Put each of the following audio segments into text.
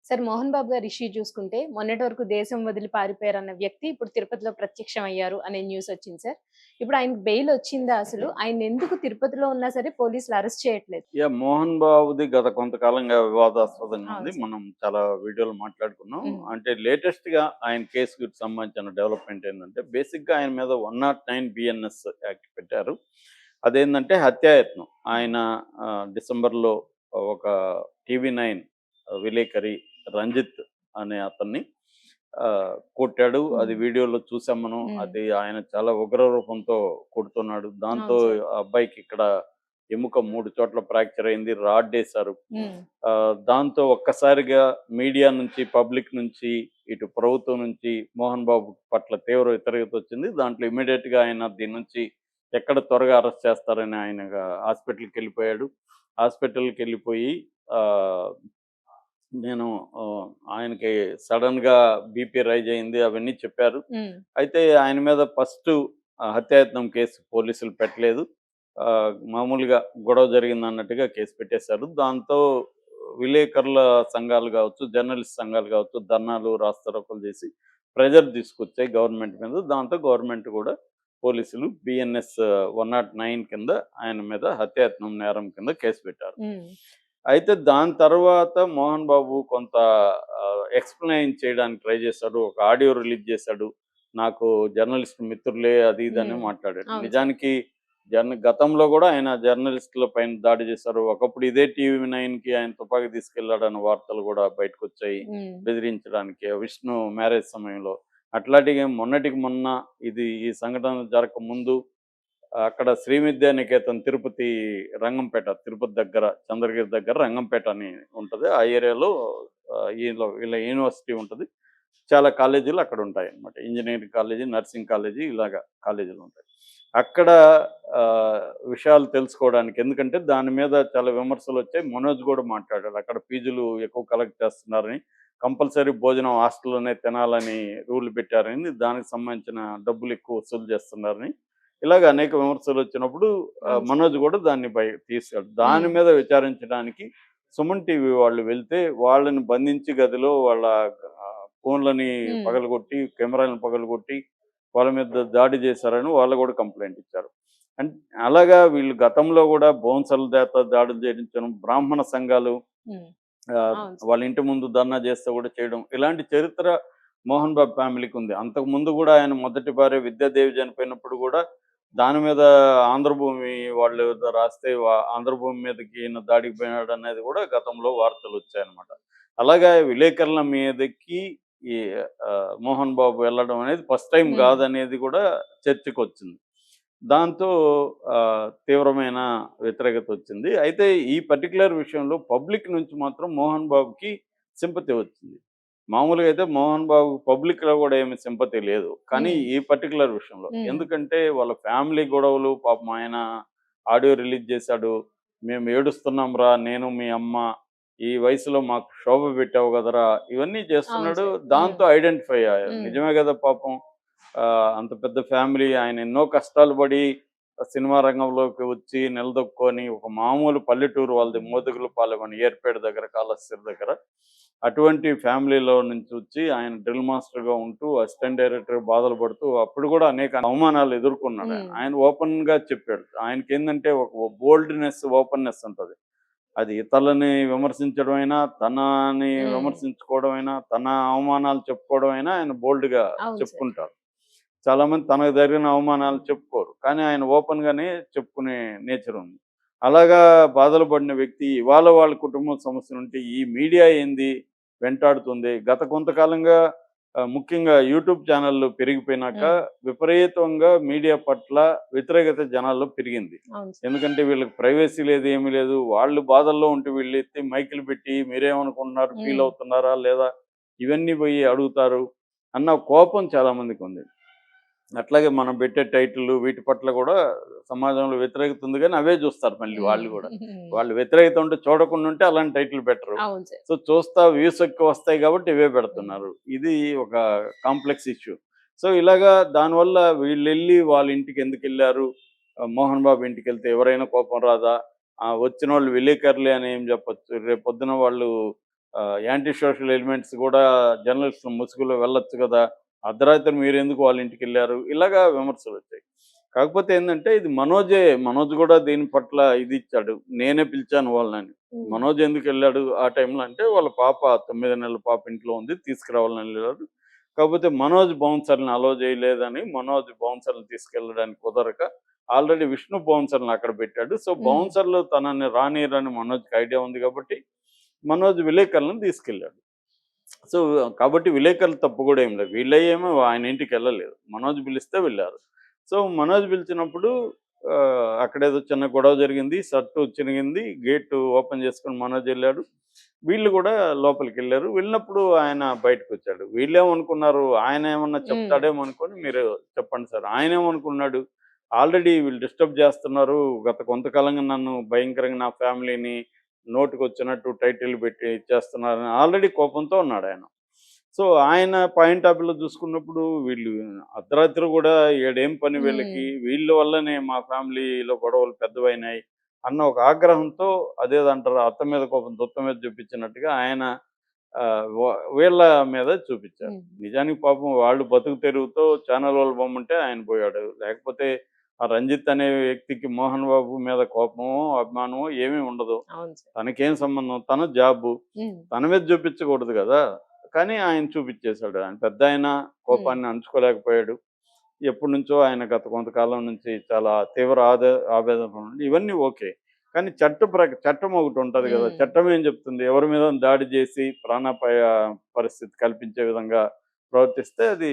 Sir 'Mohan Babu' గారి issue చూసుకుంటే, మొన్నటి వరకు దేశం వదిలి పారిపోయారన్న వ్యక్తి ఇప్పుడు తిరుపతిలో ప్రత్యక్షమయ్యారు అనే న్యూస్ వచ్చింది సార్. ఇప్పుడు ఆయనకి బెయిల్ వచ్చిందా అసలు? ఆయన్నెందుకు తిరుపతిలో ఉన్నా సరే పోలీసులు అరెస్ట్ చేయట్లేదు? మోహన్ బాబుది గత కొంతకాలంగా వివాదాస్పదంగా ఉంది. అవును సార్. మనం చాలా వీడియోలు మాట్లాడుకున్నాం. హ్మ్. అంటే లేటెస్ట్‌గా ఆయన కేస్‌కి సంబంధించిన డెవలప్‌మెంట్ ఏందంటే, బేసిక్‌గా ఆయన మీద 109 బిఎన్ఎస్ యాక్ట్ పెట్టారు. అదేందంటే హత్యాయత్నం. హ్మ్. ఆయన డిసెంబర్‌లో ఒక టీవీ9 విలేకరి రంజిత్ అనే అతన్ని కొట్టాడు. అది హ్మ్. వీడియోలో చూసాం మనం. హ్మ్. అది ఆయన చాలా ఉగ్ర రూపంతో కొడుతున్నాడు. దాంతో అవును సార్. ఆ అబ్బాయికి ఇక్కడ ఎముక 3 చోట్ల ఫ్రాక్చర్ అయింది. రాడ్డేశారు. హ్మ్. దాంతో ఒక్కసారిగా మీడియా నుంచి, పబ్లిక్ నుంచి, ఇటు ప్రభుత్వం నుంచి మోహన్ బాబు పట్ల తీవ్ర వ్యతిరేకత వచ్చింది. దాంట్లో ఇమ్మీడియేట్‌గా ఆయన దీని నుంచి ఎక్కడ త్వరగా అరెస్ట్ చేస్తారని ఆయనగా హాస్పిటల్‌కెళ్ళిపోయాడు. హాస్పిటల్‌కెళ్ళిపోయి ఆహ్, నేను ఆయనకి సడెన్‌గా బీపీ రైజ్ అయింది. అవన్నీ చెప్పారు. హ్మ్. అయితే ఆయన మీద ఫస్టు హత్యాయత్నం కేసు పోలీసులు పెట్టలేదు. మామూలుగా గొడవ జరిగిందన్నట్టుగా కేసు పెట్టేశారు. దాంతో విలేకరుల సంఘాలు గావచ్చు, జర్నలిస్ట్ సంఘాలు గావచ్చు, ధర్నాలు, రాస్తారోకోలు చేసి ప్రెషర్ తీసుకొచ్చాయి గవర్నమెంట్ మీద. దాంతో గవర్నమెంట్ గూడా పోలీసులు బిఎన్ఎస్ 109 కింద ఆయన మీద హత్యాయత్నం నేరం కింద కేసు పెట్టారు. హ్మ్. అయితే దాని తర్వాత మోహన్ బాబు కొంత ఎక్స్‌ప్లెయిన్ చేయడానికి ట్రై చేశాడు. ఒక ఆడియో రిలీజ్ చేశాడు. నాకు జర్నలిస్ట్ మిత్రులే అది ఇది అని హ్మ్. మాట్లాడాడు. అవును సార్. నిజానికి గతంలో గూడా ఆయన జర్నలిస్ట్‌ల పైన దాడి చేశారు. ఒకప్పుడు ఇదే టీవీ9కి ఆయన తుపాకీ తీసుకెళ్ళాడన్న వార్తలు గూడా బయటకొచ్చాయి. హ్మ్. బెదిరించడానికి విష్ణు మ్యారేజ్ సమయంలో. అట్లాంటిగా మొన్నటికి మొన్న ఈ సంఘటన జరగకముందు అక్కడ శ్రీ విద్యా నికేతన్ తిరుపతి రంగంపేట, తిరుపతి దగ్గర చంద్రగిరి దగ్గర రంగంపేట అని ఉంటది. ఆ ఏరియాలో వీళ్ళ యూనివర్సిటీ ఉంటది. చాలా కాలేజీలు అక్కడ ఉంటాయన్నమాట. ఇంజినీరింగ్ కాలేజీ, నర్సింగ్ కాలేజీ ఇలాగ కాలేజీలుంటాయి. అక్కడ ఆహ్, విషయాలు తెలుసుకోవడానికి ఎందుకంటే దాని మీద చాలా విమర్శలొచ్చాయి. మనోజ్ గూడా మాట్లాడాడు. అక్కడ ఫీజులు ఎక్కువ కలెక్ట్ చేస్తున్నారని, కంపల్సరీ భోజనం హాస్టల్‌లోనే తినాలని రూల్ పెట్టారని, దానికి సంబంధించిన డబ్బులు ఎక్కువ వసూలు చేస్తున్నారని, ఇలాగ అనేక విమర్శలొచ్చినప్పుడు అవును సార్. మనోజ్ గూడా దాన్ని తీసాడు. దాని హ్మ్. మీద విచారించడానికి సుమన్ టీవీ వాళ్ళు వెళ్తే, వాళ్ళని బంధించి గదిలో వాళ్ళ ఫోన్‌లని హ్మ్. పగలగొట్టి, కెమెరాలను పగలగొట్టి, వాళ్ళ మీద దాడి చేశారని వాళ్ళు గూడా కంప్లెయింట్ ఇచ్చారు. అన్ అలాగా వీళ్ళు గతంలో గూడా బౌన్సర్ల చేత దాడులు చేయించడం, బ్రాహ్మణ సంఘాలు హ్మ్. ఆహ్, అవును సార్. వాళ్ళ ఇంటి ముందు ధర్నా చేస్తే గూడా చేయడం. ఇలాంటి చరిత్ర మోహన్ బాబు ఫ్యామిలీకుంది. అంతకుముందు గూడా ఆయన మొదటి భార్య విద్యాదేవి చనిపోయినప్పుడు గూడా దాని మీద ఆంధ్రభూమి వాళ్ళు ఏదో రాస్తే ఆంధ్రభూమి మీదకి ఈయన దాడికి పోయినాడనేది గూడా గతంలో వార్తలొచ్చాయన్నమాట. అలాగా విలేకరుల మీదకి ఈ మోహన్ బాబు వెళ్ళడం అనేది ఫస్ట్ టైమ్ హ్మ్. గాదనేది గూడా చర్చకొచ్చింది. దాంతో తీవ్రమైన వ్యతిరేకతొచ్చింది. అయితే ఈ పర్టిక్యులర్ విషయంలో పబ్లిక్ నుంచి మాత్రం మోహన్ బాబుకి సింపతి వచ్చింది. మామూలుగా అయితే మోహన్ బాబు పబ్లిక్‌లో గూడా ఏమి సింపతి లేదు. కానీ హ్మ్. ఈ పర్టిక్యులర్ విషయంలో. హ్మ్. ఎందుకంటే వాళ్ళ ఫ్యామిలీ గొడవలు పాపం ఆయన ఆడియో రిలీజ్ చేశాడు. "మేము ఏడుస్తున్నాంరా నేను, మీ అమ్మ. ఈ వయసులో మాకు శోభ పెట్టావు గదరా!" ఇవన్నీ అవును చేస్తున్నాడు. సార్. హ్మ్. దాంతో ఐడెంటిఫై అయ్యారు. హ్మ్. నిజమే గదా పాపం. అంత పెద్ద ఫ్యామిలీ ఆయన ఎన్నో కష్టాలు పడి సినిమా రంగంలోకి వచ్చి నిలదొక్కుకొని ఒక మామూలు పల్లెటూరు వాళ్ళది మోదుగులపాలెం అని ఏర్పేట దగ్గర కాళహస్తి దగ్గర. అటువంటి ఫ్యామిలీలో నుంచి వచ్చి ఆయన డ్రిల్ మాస్టర్‌గా ఉంటూ అసిస్టెంట్ డైరెక్టర్‌గా బాధలు పడుతూ అప్పుడు కూడా అనేక అవమానాలు ఎదుర్కొన్నాడు ఆయన. హ్మ్. ఆయన ఓపెన్‌గా చెప్పాడు. ఆయనకేందంటే ఒక బోల్డ్‌నెస్, ఓపెన్‌నెస్ ఉంటది. అది ఇతరులని విమర్శించడమైనా, తనని హ్మ్. విమర్శించుకోవడమైనా, తన అవమానాలు చెప్పుకోవడమైనా ఆయన బోల్డ్‌గా అవును సార్. చెప్పుకుంటారు. చాలామంది తనకు జరిగిన అవమానాలు చెప్పుకోరు. కానీ ఆయన ఓపెన్‌గానే చెప్పుకునే నేచర్ ఉంది. అలాగా బాధలు పడిన వ్యక్తి ఇవాళ వాళ్ళ కుటుంబం సమస్యలుంటే ఈ మీడియా ఏంది వెంటాడుతుంది. గత కొంతకాలంగా ముఖ్యంగా యూట్యూబ్ ఛానెల్‌లు పెరిగిపోయినాక హ్మ్. విపరీతంగా మీడియా పట్ల వ్యతిరేకత జనాల్లో పెరిగింది. అవును సార్. ఎందుకంటే వీళ్ళకి ప్రైవసీ లేదు, ఏమీ లేదు. వాళ్ళు బాధల్లో ఉంటే వీళ్ళెత్తి మైకులు పెట్టి మీరేమనుకుంటున్నారు? ఫీల్ హ్మ్. అవుతున్నారా? లేదా? ఇవన్నీ పోయి అడుగుతారు అన్న కోపం చాలామందికుంది. అట్లాగే మనం పెట్టే టైటిల్‌లు వీటి పట్ల గూడా సమాజంలో వ్యతిరేకత ఉంది గానీ, అవే జూస్తారు మళ్ళీ వాళ్ళు హ్మ్. గూడా. హ్మ్. వాళ్ళు వ్యతిరేకత ఉంటే చూడకుండా ఉంటే అలాంటి టైటిల్ పెట్టరు. అవును సార్. సో, చూస్తా వ్యూస్ ఎక్కువొస్తాయి గాబట్టి ఇవే హ్మ్. పెడుతున్నారు. ఇది ఒక కాంప్లెక్స్ ఇష్యూ. సో, ఇలాగా దానివల్ల వీళ్ళెళ్లి వాళ్ళ ఇంటికెందుకెళ్లారు? మోహన్ బాబు ఇంటికెళ్తే ఎవరైనా కోపం రాదా? వచ్చినోళ్ళు విలేకరులే అని ఏం జెప్పొచ్చు. రేపొద్దున వాళ్ళు యాంటీ సోషల్ ఎలిమెంట్స్ కూడా జర్నలిస్టులు ముసుగులో వెళ్ళొచ్చు కదా, అర్ధరాత్రి మీరు ఎందుకు వాళ్ళ ఇంటికి వెళ్ళారు, ఇలాగా విమర్శలు వచ్చాయి. కాకపోతే ఏంటంటే ఇది మనోజ్ కూడా దీని పట్ల ఇది ఇచ్చాడు, నేనే పిలిచాను వాళ్ళని. ఉమ్, మనోజ్ ఎందుకు వెళ్ళాడు ఆ టైంలో అంటే వాళ్ళ పాప 9 నెలల పాప ఇంట్లో ఉంది, తీసుకురావాలని వెళ్ళాడు. కాకపోతే మనోజ్ బౌన్సర్ని అలో చేయలేదని, మనోజ్ బౌన్సర్ని తీసుకెళ్ళడానికి కుదరక ఆల్రెడీ విష్ణు బౌన్సర్ని అక్కడ పెట్టాడు. సో ఉమ్, బౌన్సర్లు తనని రానియరని మనోజ్కి ఐడియా ఉంది కాబట్టి మనోజ్ విలేకరులను తీసుకెళ్ళాడు. సో కాబట్టి విలేకరులు తప్పు కూడా ఏం లేదు, వీళ్ళేమో ఆయన ఇంటికి వెళ్ళలేదు, మనోజ్ పిలిస్తే వెళ్ళారు. సో మనోజ్ పిలిచినప్పుడు అక్కడేదో చిన్న గొడవ జరిగింది, షర్టు చినిగింది, గేటు ఓపెన్ చేసుకొని మనోజ్ వెళ్ళాడు. వీళ్ళు కూడా లోపలికి వెళ్ళారు. వెళ్ళినప్పుడు ఆయన బయటకు వచ్చాడు. వీళ్ళేమనుకున్నారు, ఆయన ఏమన్నా ఉమ్, చెప్తాడేమో అనుకొని, మీరు చెప్పండి సార్, ఆయన ఏమనుకున్నాడు, ఆల్రెడీ వీళ్ళు డిస్టర్బ్ చేస్తున్నారు, గత కొంతకాలంగా నన్ను భయంకరంగా నా ఫ్యామిలీని నోటికొచ్చినట్టు టైటిల్ పెట్టి ఇచ్చేస్తున్నారని ఆల్రెడీ కోపంతో ఉన్నాడు ఆయన. సో ఆయన పాయింట్ ఆఫ్ వ్యూలో చూసుకున్నప్పుడు వీళ్ళు అర్ధరాత్రి కూడా ఏడేం పని వీళ్ళకి, ఉమ్, వీళ్ళ వల్లనే మా ఫ్యామిలీలో గొడవలు పెద్దవైనాయి అన్న ఒక ఆగ్రహంతో, అదేదంటారు అత్త మీద కోపం దుత్త మీద చూపించినట్టుగా ఆయన వీళ్ళ మీద చూపించారు. ఉమ్. నిజానికి పాపం వాళ్ళు బతుకు తెరువుతో ఛానల్ వాళ్ళు బొమ్మంటే ఆయన పోయాడు. లేకపోతే ఆ రంజిత్ అనే వ్యక్తికి మోహన్ బాబు మీద కోపమో అభిమానమో ఏమీ ఉండదు. అవును సార్. తనకేం సంబంధం, తన జాబు, ఉమ్, తన మీద చూపించకూడదు కదా. కానీ ఆయన చూపించేశాడు. ఆయన పెద్ద ఆయన ఉమ్, కోపాన్ని అణుచుకోలేకపోయాడు. ఎప్పటి నుంచో ఆయన గత కొంతకాలం నుంచి చాలా తీవ్ర ఆవేదన ఉంది. ఇవన్నీ ఓకే. కానీ చట్టం ఒకటి ఉంటది కదా. ఉమ్, చట్టం ఏం చెప్తుంది? ఎవరి మీద దాడి చేసి ప్రాణాపాయ పరిస్థితి కల్పించే విధంగా ప్రవర్తిస్తే అది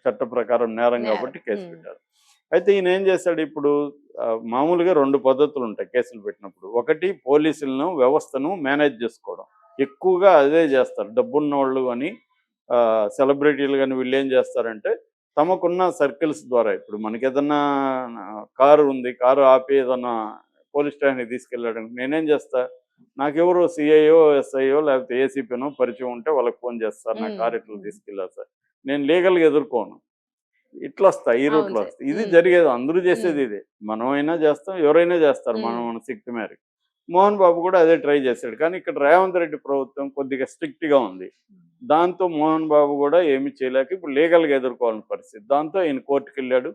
చట్ట ప్రకారం నేరం నేరం. కాబట్టి కేసు ఉమ్, పెట్టారు. అయితే ఈయన ఏం చేశాడు ఇప్పుడు, మామూలుగా 2 పద్ధతులు ఉంటాయి కేసులు పెట్టినప్పుడు. ఒకటి పోలీసులను, వ్యవస్థను మేనేజ్ చేసుకోవడం. ఎక్కువగా అదే చేస్తారు. డబ్బున్నోళ్ళు అని సెలబ్రిటీలు గాని వీళ్ళేం చేస్తారంటే తమకున్న సర్కిల్స్ ద్వారా, ఇప్పుడు మనకేదన్నా కారు ఉంది, కారు ఆపి ఏదన్నా పోలీస్ స్టేషన్‌కి తీసుకెళ్ళాడనుకో, నేనేం చేస్తా, నాకెవరో సీఐయో, ఎస్ఐయో లేకపోతే ఏసీపీనో పరిచయం ఉంటే వాళ్ళకి ఫోన్ చేస్తా, సార్ నా ఉమ్, కారు ఇట్లా ఉమ్. తీసుకెళ్ళాలి సార్. నేను లీగల్‌గా ఎదుర్కోను. ఇట్లొస్తా, ఈ అవును రూట్‌లో సార్. వస్తా. ఇది ఉమ్, జరిగేది. అందరూ చేసేది ఉమ్, ఇదే. మనమైనా చేస్తాం, ఎవరైనా చేస్తారు మన ఉమ్, మన శక్తి మేరకు. మోహన్ బాబు కూడా అదే ట్రై చేశాడు. కానీ ఇక్కడ రేవంత్ రెడ్డి ప్రభుత్వం కొద్దిగా స్ట్రిక్ట్‌గా ఉంది. దాంతో మోహన్ బాబు కూడా ఏమి చేయలేక ఇప్పుడు లీగల్‌గా ఎదుర్కోవాల్సిన పరిస్థితి. దాంతో ఈయన కోర్టుకెళ్ళాడు.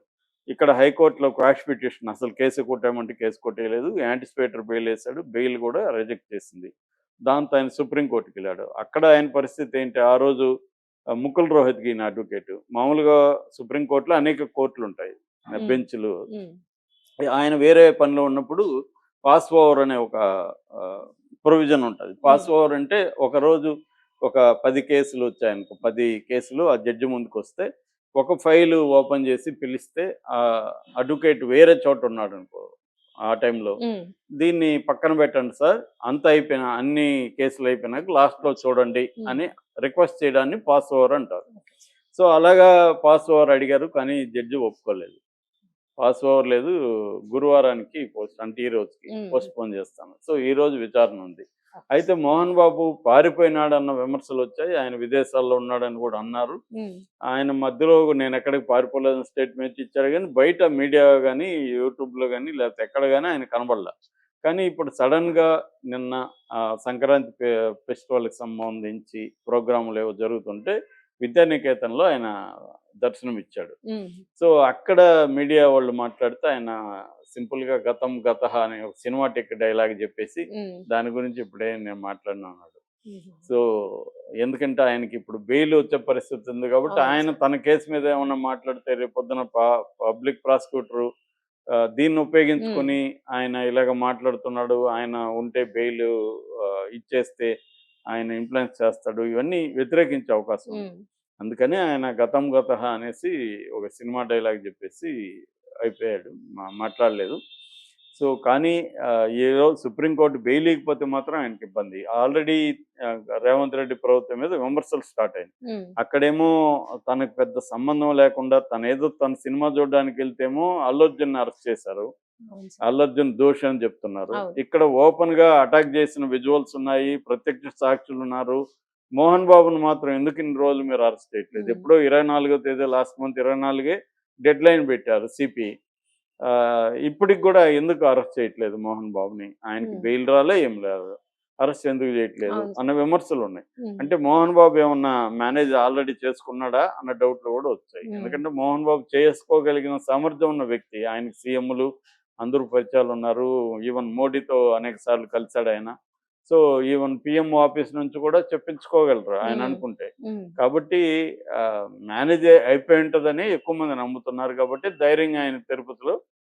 ఇక్కడ హైకోర్టులో క్వాష్ పిటిషన్, అసలు కేసు కొట్టామంటే కేసు కొట్టేయలేదు. యాంటిసిపేటరీ బెయిల్ ఏశాడు. బెయిల్ కూడా రిజెక్ట్ చేసింది. దాంతో ఆయన సుప్రీం కోర్టుకెళ్ళాడు. అక్కడ ఆయన పరిస్థితి ఏంటి, ఆ రోజు ముకుల్ రోహత్గి ఈయన అడ్వకేట్. మామూలుగా సుప్రీం కోర్టులో అనేక కోర్టులుంటాయి, ఉమ్, బెంచ్‌లు. ఉమ్, ఆయన వేరే పనిలో ఉన్నప్పుడు పాస్ ఓవర్ అనే ఒక ప్రొవిజన్ ఉంటది. పాస్ ఉమ్, ఓవర్ అంటే ఒకరోజు ఒక 10 కేసులు వచ్చాయనుకో, 10 కేసులు ఆ జడ్జి ముందుకొస్తే ఒక ఫైలు ఓపెన్ చేసి పిలిస్తే అడ్వకేట్ వేరే చోట ఉన్నాడనుకో ఆ టైంలో, ఉమ్. దీన్ని పక్కన పెట్టండి సార్, అంతా అయిపోయిన అన్ని కేసులు అయిపోయినాక లాస్ట్‌లో చూడండి ఉమ్. అని రిక్వెస్ట్ చేయడాన్ని పాస్ ఓవర్ అంటారు. సో అలాగా పాస్ ఓవర్ అడిగారు, కానీ జడ్జి ఒప్పుకోలేదు. పాస్ ఓవర్ లేదు, గురువారానికి అంటే ఈ రోజుకి ఉమ్, పోస్ట్‌పోన్ చేస్తాను. సో ఈరోజు విచారణ ఉంది. అయితే మోహన్ బాబు పారిపోయినాడన్న విమర్శలు వచ్చాయి. ఆయన విదేశాల్లో ఉన్నాడని కూడా అన్నారు. ఉమ్, ఆయన మధ్యలో నేను ఎక్కడికి పారిపోలేదని స్టేట్మెంట్ ఇచ్చారు, కానీ బయట మీడియా గాని, యూట్యూబ్‌లో గాని లేకపోతే ఎక్కడ గాని ఆయన కనబడలా. కానీ ఇప్పుడు సడెన్‌గా నిన్న సంక్రాంతి ఫెస్టివల్‌కి సంబంధించి ప్రోగ్రాములేవో జరుగుతుంటే విద్యానికేతన్‌లో ఆయన దర్శనమిచ్చాడు. ఉమ్, సో అక్కడ మీడియా వాళ్ళు మాట్లాడితే ఆయన సింపుల్‌గా గతం గతః అనే ఒక సినిమాటిక్ డైలాగ్ చెప్పేసి ఉమ్, దాని గురించి ఇప్పుడే నేను మాట్లాడను అన్నాడు. ఉమ్. సో ఎందుకంటే ఆయనకి ఇప్పుడు బెయిల్ వచ్చే పరిస్థితి ఉంది కాబట్టి అవును ఆయన సార్. తన కేసు మీద ఏమన్నా మాట్లాడితే రేపొద్దున పబ్లిక్ ప్రాసిక్యూటరు దీన్ని ఉమ్, ఉపయోగించుకొని ఆయన ఇలాగ మాట్లాడుతున్నాడు, ఆయన ఉంటే బెయిల్ ఇచ్చేస్తే ఆయన ఇన్ఫ్లుయెన్స్ చేస్తాడు, ఇవన్నీ వ్యతిరేకించే అవకాశం ఉంది. ఉమ్, అందుకని ఆయన గతం గతః అనేసి ఒక సినిమా డైలాగ్ చెప్పేసి అయిపోయాడు, మాట్లాడలేదు. సో కానీ ఈరోజు సుప్రీంకోర్టు బెయిల్ ఇవ్వకపోతే మాత్రం ఆయనకి ఇబ్బంది. ఆల్రెడీ రేవంత్ రెడ్డి ప్రభుత్వం మీద విమర్శలు స్టార్ట్ అయినాయి. ఉమ్. అక్కడేమో తనకు పెద్ద సంబంధం లేకుండా తన సినిమా చూడడానికి వెళ్తేమో అల్లు అర్జున్ అరెస్ట్ చేశారు. అవును సార్. అల్లు అర్జున్ దోషి అని చెప్తున్నారు. అవును. ఇక్కడ ఓపెన్ గా అటాక్ చేసిన విజువల్స్ ఉన్నాయి, ప్రత్యక్ష సాక్షులు ఉన్నారు. మోహన్ బాబును మాత్రం ఎందుకు ఇన్ని రోజులు మీరు అరెస్ట్ చేయట్లేదు? ఉమ్, ఎప్పుడో 24వ తేదీ లాస్ట్ మంత్ 24 డెడ్ లైన్ పెట్టారు సిపి. ఇప్పటికి కూడా ఎందుకు అరెస్ట్ చేయట్లేదు మోహన్ బాబుని? ఆయనకి ఉమ్. బెయిల్ రాలే, ఏం లేదు. అరెస్ట్ ఎందుకు చేయట్లేదు అవును సార్. అన్న విమర్శలు ఉన్నాయి. ఉమ్, అంటే మోహన్ బాబు ఏమన్నా మేనేజ్ ఆల్రెడీ చేసుకున్నాడా అన్న డౌట్లు కూడా వచ్చాయి. ఉమ్, ఎందుకంటే మోహన్ బాబు చేసుకోగలిగిన సామర్థ్యం ఉన్న వ్యక్తి. ఆయనకి సీఎంలు అందరూ పరిచయాలు ఉన్నారు. ఈవెన్ మోడీతో అనేక సార్లు కలిశాడు ఆయన. సో ఈవెన్ పిఎం ఆఫీస్ నుంచి కూడా చెప్పించుకోగలరు ఆయన ఉమ్, అనుకుంటే. ఉమ్, కాబట్టి మేనేజ్ అయిపోయి ఉంటుందని ఎక్కువ మంది నమ్ముతున్నారు కాబట్టి ధైర్యంగా ఆయన తిరుపతిలో